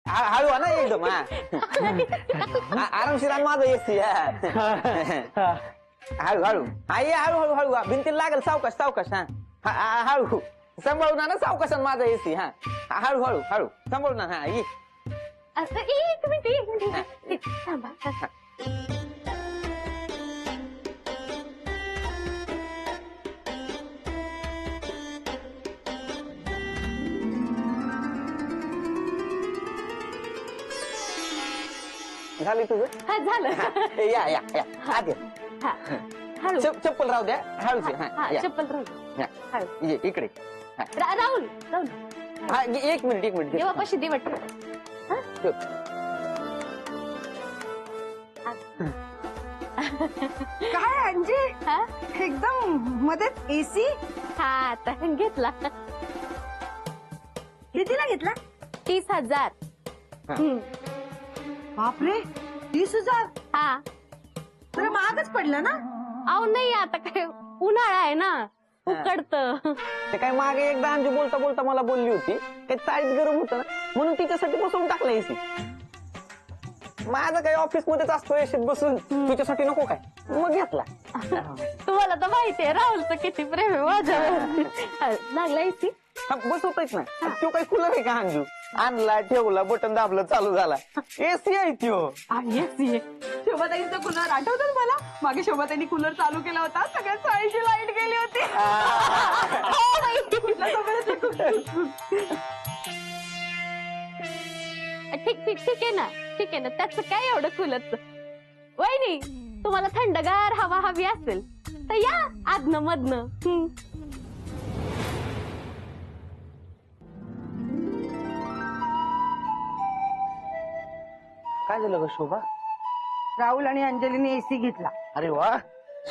हळू ना एकदम आरामशीर आणि माझं एसी हळू हळू आई हळू हळू हळू भिंतीला लागेल सावकाश सावकाश हा हळू सांभाळून ना सावकाश माझा एसी हा हळू हळू हळू सांभाळून हा ये एक मिनिट थांबा. झाली तुझं हा झालं. या या या आधी हा, हळू. चप्पल राहू द्या हळूच हा, या चप्पल राहू. हळू. ये इकडे राहुल राहुल हा एक मिनिट देवापाशी देवा काय अंजी एकदम मध्येच एसी हा आता घेतला. कितीला घेतला? 30,000. बापरे 30,000 हा तर महागच पडला ना. अहो नाही आता काय उन्हाळा आहे ना उकडत. ते काय मागे एकदा अंजू बोलता बोलता मला बोलली होती काही चाळीत गरम होतं ना म्हणून तिच्यासाठी बसवून टाकलं एसी. माझं काही ऑफिस मध्येच असतो एसीत बसून तुझ्यासाठी नको काय मग घेतला. तुम्हाला तर माहितीये राहुलचं किती प्रेम आहे माझ्यावर. लागला एसी बसवतच ना तो काही कूलर आहे का अंजू आणला ठेवला बटन दाबलं चालू झाला एसी आहे त्यो. एसी शोभाताईंचा कूलर आठवतं मला मागे शोभाताईंनी कूलर चालू केला होता सगळ्यात चाळीची लाईट गेली होती. ठीक आहे ना ठीक आहे ना त्याचं काय एवढं खुलत. वहिनी तुम्हाला थंडगार हवा हवी असेल तर या आदनं मधनं. काय झालं ग शोभा? राहुल आणि अंजलीने एसी घेतला. अरे वा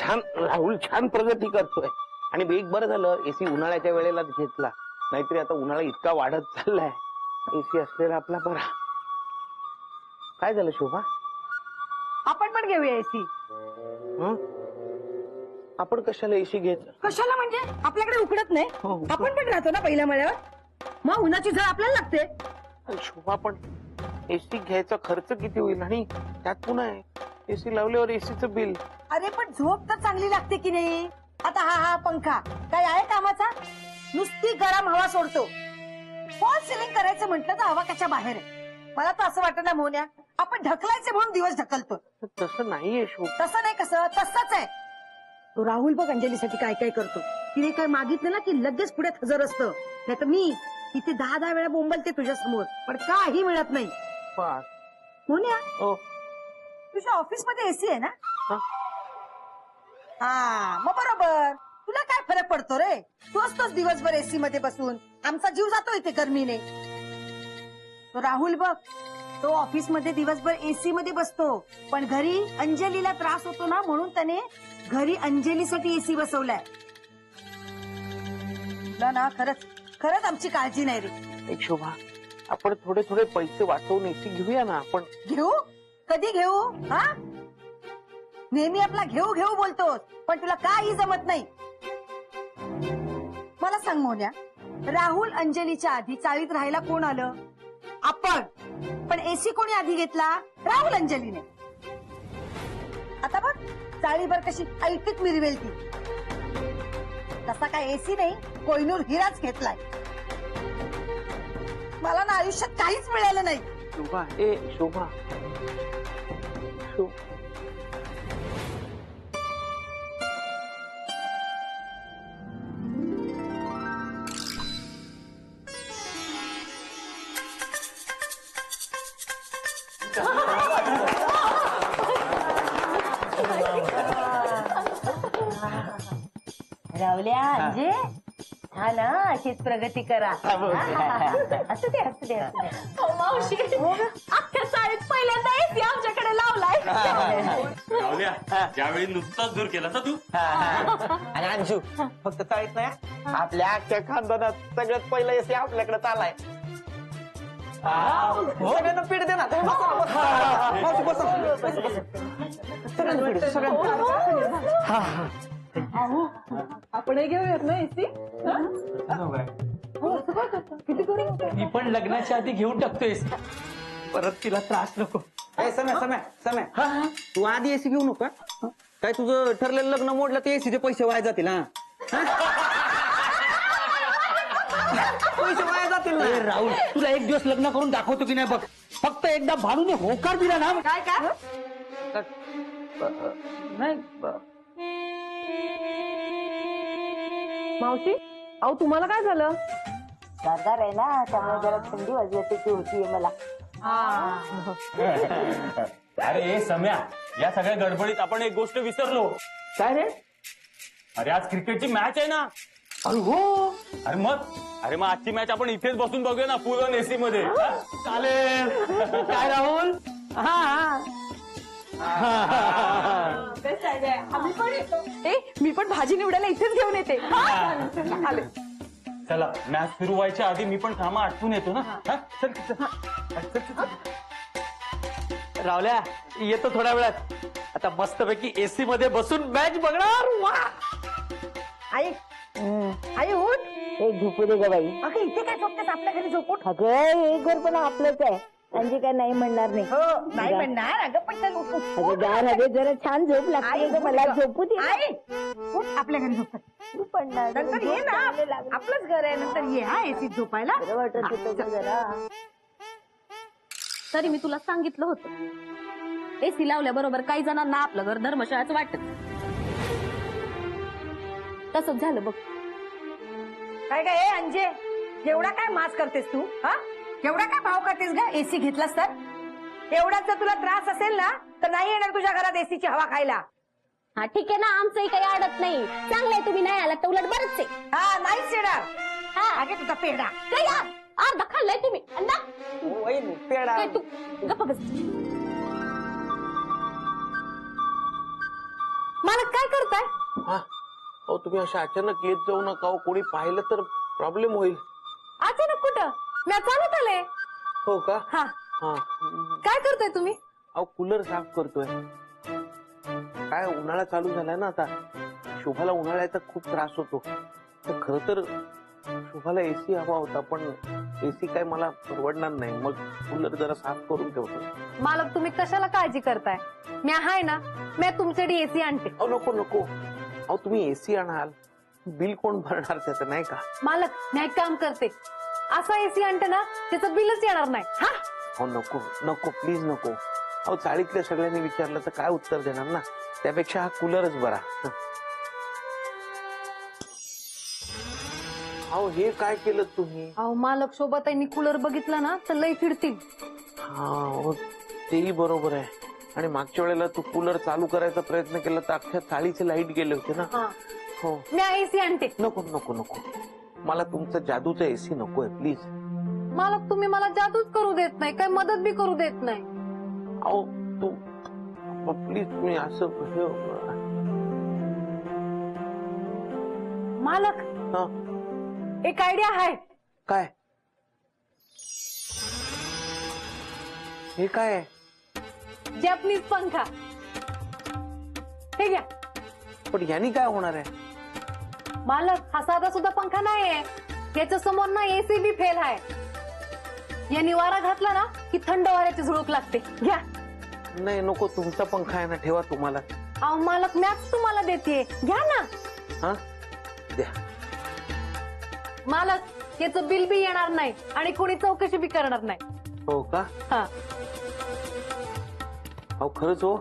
छान राहुल छान प्रगती करतोय आणि एक बरं झालं एसी उन्हाळ्याच्या वेळेलाच घेतला नाहीतरी आता उन्हाळा इतका वाढत चाललाय एसी असलेला आपला बरा. काय झालं शोभा? आपण पण घेऊया एसी. आपण कशाला एसी घ्यायचं? कशाला म्हणजे आपल्याकडे उकडत नाही आपण पण राहतो ना पहिल्या मळ्यावर मग उन्हाची झळ आपल्याला लागते. शोभा पण एसी घ्यायचा खर्च किती होईल आणि त्यात पुन्हा एसी लावल्यावर एसीचं बिल. अरे पण झोप तर चांगली लागते की नाही. आता हा पंखा काय आहे कामाचा नुसती गरम हवा सोडतो. फॉल सिलिंग करायचं म्हटलं तर हवा कशा बाहेर आहे. मला तर असं वाटत ना मोन्या आपण ढकलायचे म्हणून दिवस ढकलतो. तसं नाहीये शोभा. तसं नाही कसं तसंच आहे. तो राहुल बघ अंजलीसाठी काय काय करतो. तिने काय मागितलं ना की लगेच पुढे हजर असतं. नाही तर मी इथे 10 वेळा बोंबलते तुझ्या समोर पण काही मिळत नाही. मोन्या तुझ्या ऑफिस मध्ये एसी आहे ना. हा मग बरोबर तुला काय फरक पडतो रे. तू असतोच दिवसभर एसी मध्ये बसून आमचा जीव जातो इथे गरमीने. तो राहुल बघ तो ऑफिस मध्ये दिवसभर एसी मध्ये बसतो पण घरी अंजलीला त्रास होतो ना म्हणून त्याने घरी अंजलीसाठी एसी बसवलाय. ना खरंच खरंच आमची काळजी नाही रे. एक शोभा आपण थोडे थोडे पैसे वाचवून एसी घेऊया ना. आपण घेऊ कधी घेऊ हा. नेहमी आपला घेऊ घेऊ बोलतोस पण तुला काही जमत नाही. मला सांग मोन्या राहुल अंजलीच्या आधी चाळीत राहायला कोण आलं? आपण. पण एसी कोणी आधी घेतला? राहुल अंजलीने. आता बघ चाळीभर कशी ऐटीत मिरवेल ती. तसा काय एसी नाही कोहिनूर हिराच घेतलाय. मला ना आयुष्यात काहीच मिळालं नाही. शोभा शोभा रावल्या म्हणजे हा ना अशीच प्रगती करा. असू दे असू दे असू दे. मावशी अख्ख्या चाळीत पहिल्यांदा एसी आमच्याकडे लावलाय. ज्यावेळी नुकताच दूर केला तू. आणि अंशू फक्त चाळीत नाही आपल्या अख्ख्या खानदानात सगळ्यात पहिला एसी आपल्याकडे चालाय. सगळ्यांना पीठ दे ना. आपण घेऊयात ना एसी. मी पण लग्नाच्या आधी घेऊन टाकतोय. परत तिला त्रास नको. सम्या तू आधी एसी घेऊ नका. काय तुझं ठरलेलं लग्न मोडलं ते एसीचे पैसे वाया जातील. हा पैसे वाया जातील ना. राहुल तुला एक दिवस लग्न करून दाखवतो की नाही बघ. फक्त एकदा भानूने होकार दिला ना. काय काय नाही मावशी अहो तुम्हाला काय झालं? सरदार आहे ना त्यामुळे जरा थंडी वाजवायची होतीये मला. अरे सम्या, या सगळ्या गडबडीत आपण एक गोष्ट विसरलो. काय रे? अरे आज क्रिकेटची मॅच आहे ना. अरे हो अरे मग आजची मॅच आपण इथेच बसून बघूया ना, फुल ऑन एसी मध्ये. चालेल. काय राहुल? मी पण भाजी निवडायला इथेच घेऊन येते. आले. चला मॅच सुरू व्हायच्या आधी मी पण कामं आटपून येतो ना. हा? चल चल, चल, चल. रावल्या येतो थोड्या वेळात. आता मस्तपैकी एसी मध्ये बसून मॅच बघणार. वा आई आई उठ. एक झोपू दे ग बाई. अगं इथे काय झोपतेस आपल्या घरी झोपूट. अगं हे घर पण आपलंच आहे. म्हणजे काय नाही म्हणणार नाही. हो नाही म्हणणार. अगं पण चल उठ, उठ. अगं गार हवेत जरा छान झोप लागते ग मला. झोपू दे. आई उठ आपल्या घरी झोपत. तू पडणार. नंतर ये ना आपलंच घर आहे. नंतर ये हा एसीत झोपायला. बरं वाटत होतं ग जरा. तरी मी तुला सांगितलं होतं, एसी लावल्याबरोबर काही जणांना आपलं घर धर्मशाळाच वाटत. तसंच झालं बघ. काय काय हे अंजे एवढा काय मास करतेस तू? हा एवढा काय भाव करतेस ग एसी घेतलास तर? एवढाच जर तुला त्रास असेल ना तर नाही येणार तुझ्या घरात एसीची हवा खायला. हा ठीक आहे ना, आमचंही काही अडत नाही. चांगलंय तुम्ही नाही आलात तर उलट बरंच आहे. हा नाहीच येणार. हा अगे तुझा पेढा. काय यार, अर्धा खाल्लाय तुम्ही. अंदा वहिनी पेढा. काय तू गप्प बस. मला काय करताय? हा अहो तुम्ही अशा अचानक येत जाऊ नका. कोणी पाहिलं तर प्रॉब्लेम होईल. अचानक कुठं? मी चालत आले. हो का? हा हा काय करताय तुम्ही? अहो कूलर साफ करतोय. काय उन्हाळा चालू झालाय ना आता. शोभाला उन्हाळ्याचा खूप त्रास होतो. तर खर तर शोभाला एसी हवा होता पण एसी काय मला परवडणार नाही. मग कूलर जरा साफ करून ठेवतो. मालक तुम्ही कशाला काळजी करताय? मी आहे ना, मी तुमच्यासाठी एसी आणते. अहो नको नको. अहो तुम्ही एसी आणाल बिल कोण भरणार त्याचं नाही का? मालक मी एक काम करते, असा एसी आणते ना त्याचं बिलच येणार नाही. हा अहो नको नको प्लीज नको. अहो चाळीतल्या सगळ्यांनी विचारलं तर काय उत्तर देणार ना. त्यापेक्षा हा कूलरच बरा. अहो हे काय केलं तुम्ही? अहो मालक शोभाताईंनी कूलर बघितला ना तर लई फिरतील. हा हो तेही बरोबर आहे. आणि मागच्या वेळेला तू कूलर चालू करायचा प्रयत्न केला तर अख्ख्या चाळीचे लाईट गेले होते ना. हा हो मी एसी आणते. नको नको नको. मला तुमचं जादूचं एसी नकोय प्लीज. मालक तुम्ही मला जादूच करू देत नाही, काय मदत बी करू देत नाही. अहो तू प्लीज तुम्ही असं मालक हा एक आयडिया आहे. काय? हे काय आहे? जॅपनीज पंखा. हे घ्या. पण यानी काय होणार आहे? मालक हा साधा सुद्धा पंखा नाहीये. याच्या समोर ना एसी बी फेल आहे. या निवारा घातला ना की थंड वाऱ्याची झुळूक लागते. घ्या. नाही नको. तुमचा पंखा आहे ना ठेवा तुम्हाला. अहो मालक मॅच तुम्हाला देते, घ्या ना. हा द्या. मालक याचं बिल बी येणार नाही आणि कोणी चौकशी बी करणार नाही. हो का? हा अहो खरंच हो.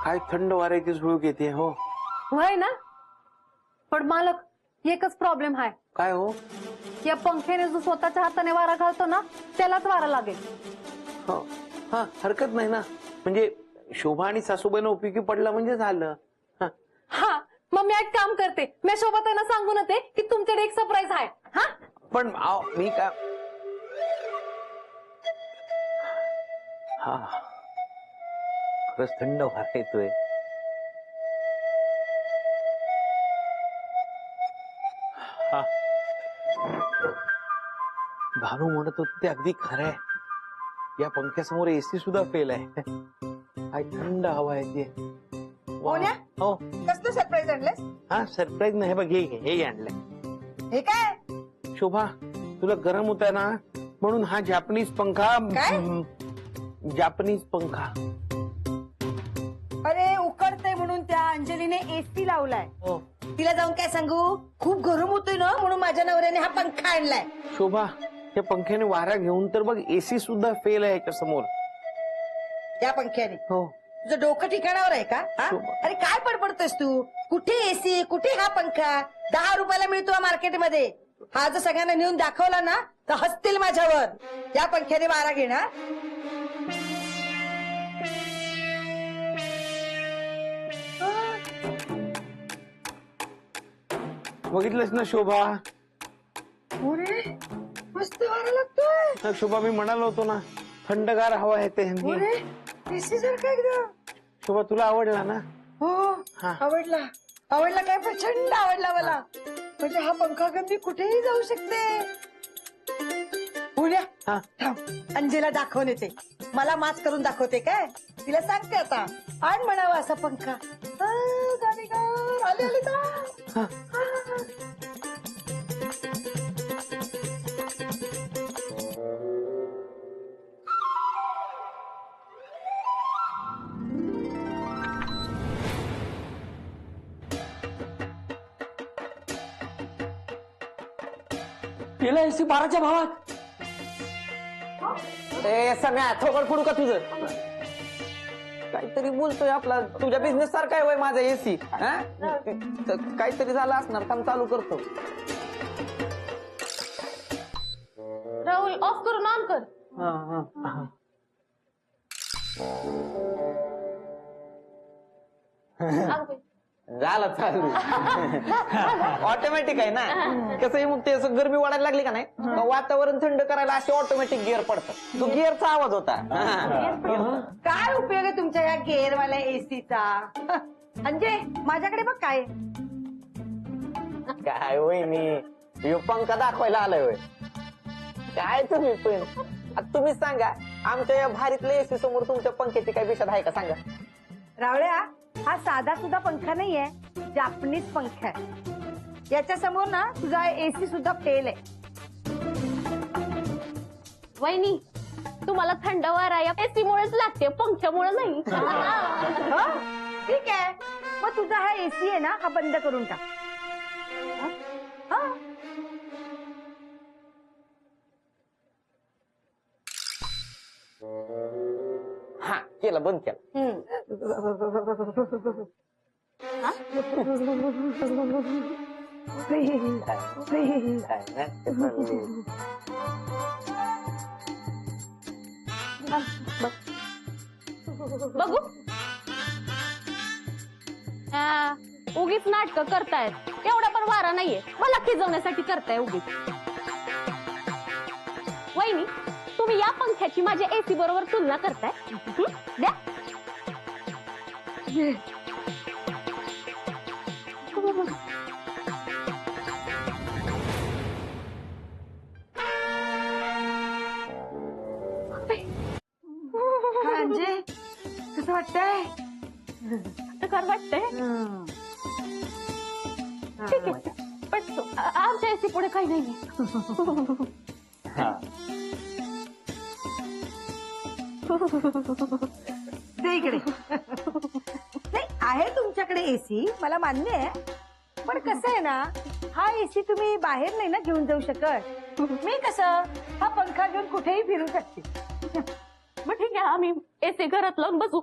काय थंड वाऱ्याची झुळूक येते. हो होय ना. पण मालक एकच प्रॉब्लेम आहे. काय हो? या पंख्याने जो स्वतःच्या हाताने वारा घालतो ना त्यालाच वारा लागेल. हो हा हरकत नाही ना. म्हणजे शोभा आणि सासूबाईंना उपयोगी पडला म्हणजे झालं. हा हा मग मी एक काम करते, मी शोभाताईंना सांगून येते की तुमच्याकडे एक सरप्राईज आहे. हा पण मी काय हा खरंच थंड वारा येतोय. हा भानू म्हणत होते ते अगदी खरं आहे. या पंख्यासमोर एसी सुद्धा फेल आहे. काय थंड हवा येते. बोल्या? हो कसलं सरप्राईज आणलंस? हा सरप्राईज नाही. बघ हे आणलंय. हे काय? शोभा तुला गरम होत आहे ना म्हणून हा जॅपनीज पंखा. काय? जापनीज पंखा. अरे उकडतंय म्हणून त्या अंजलीने एसी लावलाय. तिला जाऊन काय सांगू, खूप गरम होतोय ना म्हणून माझ्या नवऱ्याने हा पंखा आणलाय. शोभा, त्या पंख्याने वारा घेऊन तर बघ एसी सुद्धा फेल आहे याच्या समोर. या पंख्याने हो. तुझं डोकं ठिकाणावर आहे का हा? अरे काय पडपडतोयस तू, कुठे एसी कुठे हा पंखा. 10 रुपयाला मिळतो मार्केटमध्ये. हा जर सगळ्यांना नेऊन दाखवला ना तर हसतील माझ्यावर. या पंख्याने वारा घेणार. बघितलंस ना शोभा. अरे मस्त वारा लागतोय. तर शोभा मी म्हणालो होतो ना थंडगार हवा आहे ते. अरे एसी सारखा एकदम. शोभा तुला आवडला ना. हो हा. आवडला. आवडला काय, प्रचंड आवडला मला. म्हणजे हा पंखा घेऊन मी कुठेही जाऊ शकते. बोल्या हा. थांब, अंजेला दाखवून येते. मला माच करून दाखवते काय. तिला सांगते आता आण म्हणावा असा पंखा. गाडी गा, आली आली का. केला एसी 12च्या भावात. ए सम्या, थोबड फोडू का तुझं. काहीतरी बोलतोय आपला. तुझ्या बिझनेस सारखा आहे वय माझा एसी. काहीतरी झालं असणार. काम चालू करतो. राहुल ऑफ करून ऑन कर. झालं चालू. ऑटोमॅटिक आहे ना. कसंही मग ते असं गरमी वाढायला लागली का नाही, मग वातावरण थंड करायला असे ऑटोमॅटिक गिअर पडतात. तो गिअरचा आवाज होता. काय उपयोग आहे तुमच्या या गेअरवाल्या एसीचा. अंजे माझ्याकडे बघ काय. काय होय मी ह्यो पंखा दाखवायला आलोय होय. काय तुम्ही पण आता तुम्हीच सांगा, आमच्या या भारीतल्या एसी समोर तुमच्या पंख्याची काय विषय आहे का सांगा. रावळ्या, हा साधा सुद्धा पंखा नाहीये, जापनीज पंखा आहे. याच्या समोर ना तुझा एसी सुद्धा फेल आहे. वहिनी, तुम्हाला थंड वारा या एसी मुळेच लागते, पंख्यामुळे नाही. हं? ठीक आहे, मग तुझा हा एसी आहे ना हा बंद करून टाक. हं? हा केलं, बंद केलं. बघू. उगीच नाटक करतायत. एवढा पण वारा नाहीये, मला खिजवण्यासाठी करताय उगीच. वहिनी, तुम्ही या पंख्याची माझ्या एसी बरोबर तुलना करताय. द्या. अंजे कसं वाटतंय. तर वाटतंय ठीक आहे, पण आमच्या एसी पुढे काही नाही. ते इकडे नाही आहे तुमच्याकडे एसी, मला मान्य आहे. पण कसं आहे ना, हा एसी तुम्ही बाहेर नाही ना घेऊन जाऊ शकत. मी कसं हा पंखा घेऊन कुठेही फिरू शकते. मग ठीक आहे, आम्ही एसी घरात लावून बसू.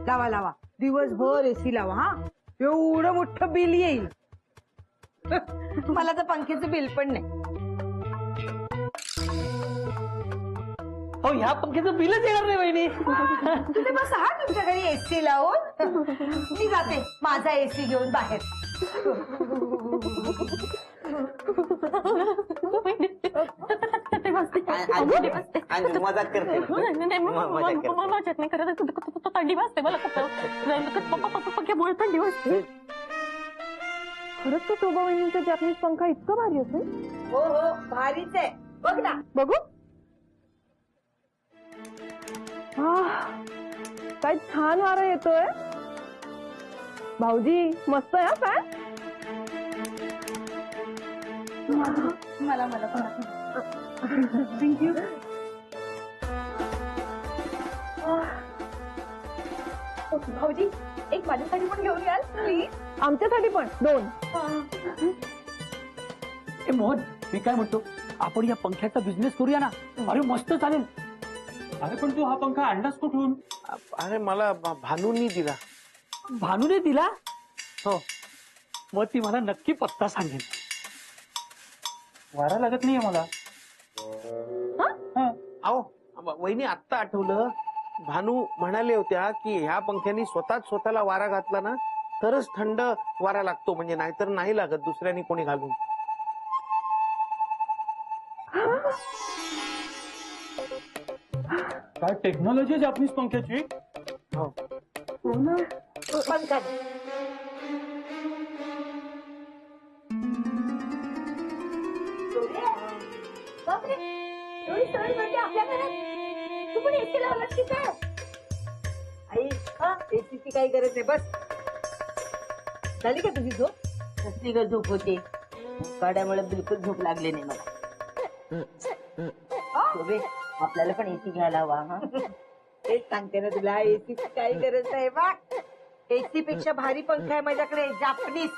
लावा लावा, दिवसभर एसी लावा. हा, एवढं मोठं बिल येईल. मला तर पंख्याचं बिल पण नाही. हो, ह्या पंख्याचं बिलच येणार नाही वहिनी. तुम्ही बस हा तुमच्या घरी एसी लावून. मी जाते माझा एसी घेऊन बाहेर. अंजली मजाक करते. मजाक नाही करत. थंडी वाजते मला. पंख्यामुळे थंडी वाजते. खरंच तो शोभा वहिनींचा जापनीज पंखा इतका भारी असेल. हो हो, भारीच आहे. बघ ना. बघू. काय छान वारा येतोय. भाऊजी मस्त आहे काय. मला थँक्यू. भाऊजी एक माझ्यासाठी पण घेऊन याल प्लीज. आमच्यासाठी पण 2. ए मोहन, मी काय म्हणतो, आपण या पंख्याचा बिझनेस करूया ना. अरे मस्त चालेल. अरे पण तू हा पंखा आणलास कुठून? अरे मला भानूनी दिला. भानूने दिला. हो, मग ती मला नक्की पत्ता सांगेल. वारा लागत नाहीये मला. अहो वहिनी आत्ता आठवलं, भानू म्हणाले होत्या की ह्या पंख्यानी स्वतःला वारा घातला ना तरच थंड वारा लागतो, म्हणजे नाहीतर नाही लागत दुसऱ्यानी कोणी घालून. काय टेक्नॉलॉजी आहे जापनीज पंख्याची. पंखा आपल्या घरात तू पण एसी लावलास की काय? आई एसीची काही गरज नाही. बस झाली का तुझी झोप? कसली ग झोप होते, काड्यामुळे बिलकुल झोप लागली नाही मला. शोभे, आपल्याला पण एसी घ्यायला हवा. हा तेच सांगते ना तुला, एसीची काही गरज नाही बा. एसी पेक्षा भारी पंखा आहे माझ्याकडे, जापनीज.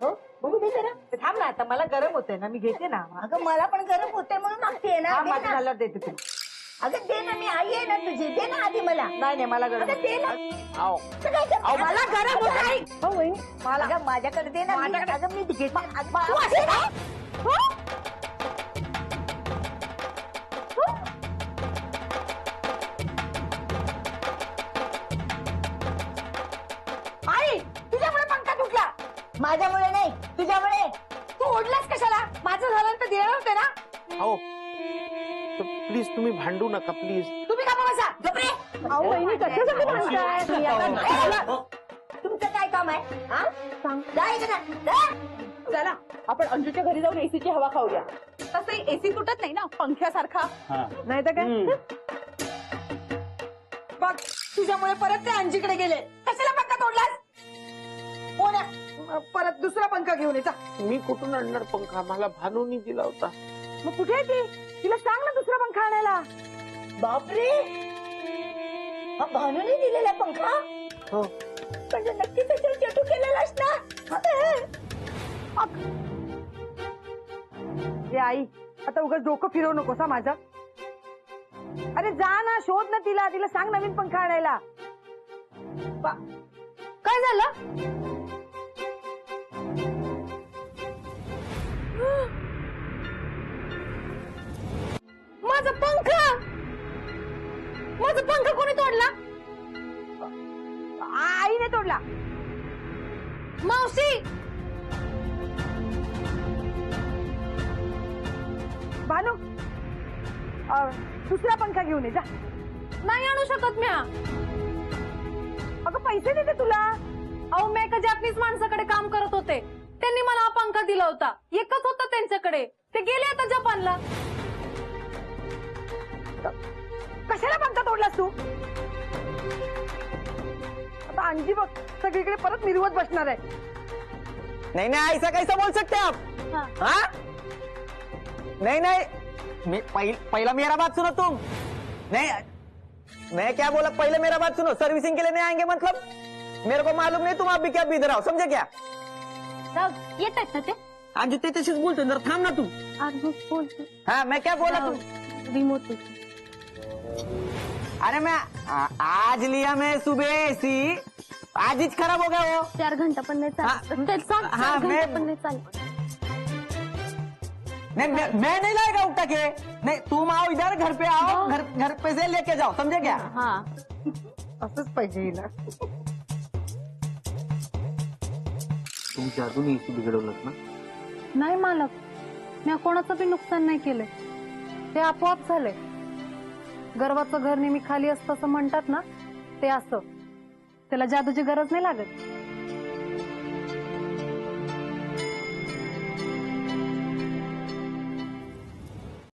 हो बघू दे जरा. थांब ना, आता मला गरम होतंय ना, मी घेते ना. अगं मला पण गरम होते म्हणून मागते ना. हा, दे माझ्या ना. झाल्यावर देते तुला. अगं दे ना, मी आई आहे ना तुझी. दे ना आधी मला. नाही मला गरम अगं दे ना. आओ असं काय करते? मला गरम होत आहे. हो वहिनी, अगं माझ्याकडे दे ना. अगं मी घेते. तू अशी काय? हो? आई तुझ्यामुळे पंखा तुटला. माझ्यामुळे नाही, तुझ्यामुळे. तू ओढलास कशाला? माझं झालं तर देणं होते ना. अहो प्लीज तुम्ही भांडू नका प्लीज. तुम्ही का बसा गपरे. अहो वहिनी कशासाठी भांडताय? तुमचं काय काम आहे? हा सांग. जा इकडं, जा. चला आपण अंजूच्या घरी जाऊन एसीची हवा खाऊया. तसंही एसी तुटत नाही ना पंख्यासारखा. नाही तर काय. बघ तुझ्यामुळे परत ते अंजीकडे गेले. कशाला पंखा तोडलास? कोण आहे? परत दुसरा पंखा घेऊन येता. मी कुठून आणणार पंखा? मला भानूनी दिला होता. मग कुठे आहे ती? तिला सांग ना दुसरा पंखा आणायला. बापरे, हा भानूने दिलेला पंखा. हो. म्हणजे नक्कीच त्याच्यावर चेटू केलेलास ना. हे आई आता उगाच डोकं फिरवू नकोस हा माझं. अरे जा ना, शोध ना तिला. तिला सांग नवीन पंखा आणायला. काय झालं? माझा पंखा कोणी तोडला? आईने तोडला. मावशी, भानू दुसरा पंखा घेऊन ये जा. नाही आणू शकत म्या. अगं पैसे देते तुला. अहो मी एका जॅपनीज माणसाकडे काम करत होते. त्यांनी मला हा पंखा दिला होता. एकच होता त्यांच्याकडे. ते गेले आता जपानला. कशाला पंखा तोडलास तू? आता अंजी बघ सगळीकडे परत मिरवत बसणार आहे. नहीं नहीं ऐसा कैसा बोल सकते हैं आप? हाँ? नहीं नहीं पहला मेरा बात सुनो तुम. नहीं मैं क्या बोला, पहले मेरा बात सुनो. सर्विसिंग के लिए नहीं आएंगे मतलब? मेरे को मालूम नहीं तुम अभी क्या बिद रहा हो, समझे क्या? येत आहेत ना ते. अंजू ते तशीच बोलतो, जरा थांब ना तू. बोलतो हाँ मैं क्या बोला तुम? रिमोट. अरे मैं आज लिया मैं सुबह एसी, आज ही खराब हो गया वो. 4 घंटा पण नाही चालत. ते सांग, 4 हाँ, घंटा मैं- पण नाही चालत. नहीं मैं नहीं लाएगा उठा के. नहीं तुम आओ इधर, घर पे आओ, घर पे से लेके जाओ, समझे क्या? हा असंच पाहिजे हिला. तुमच्या अजून एसी बिघडवलं ना? नाही मालक, मी कोणाचं बी नुकसान नाही केलंय. ते आपोआप झालंय. गर्वाचं घर नेहमी खाली असतं असं म्हणतात ना, ते असं. त्याला जादूची गरज नाही लागत.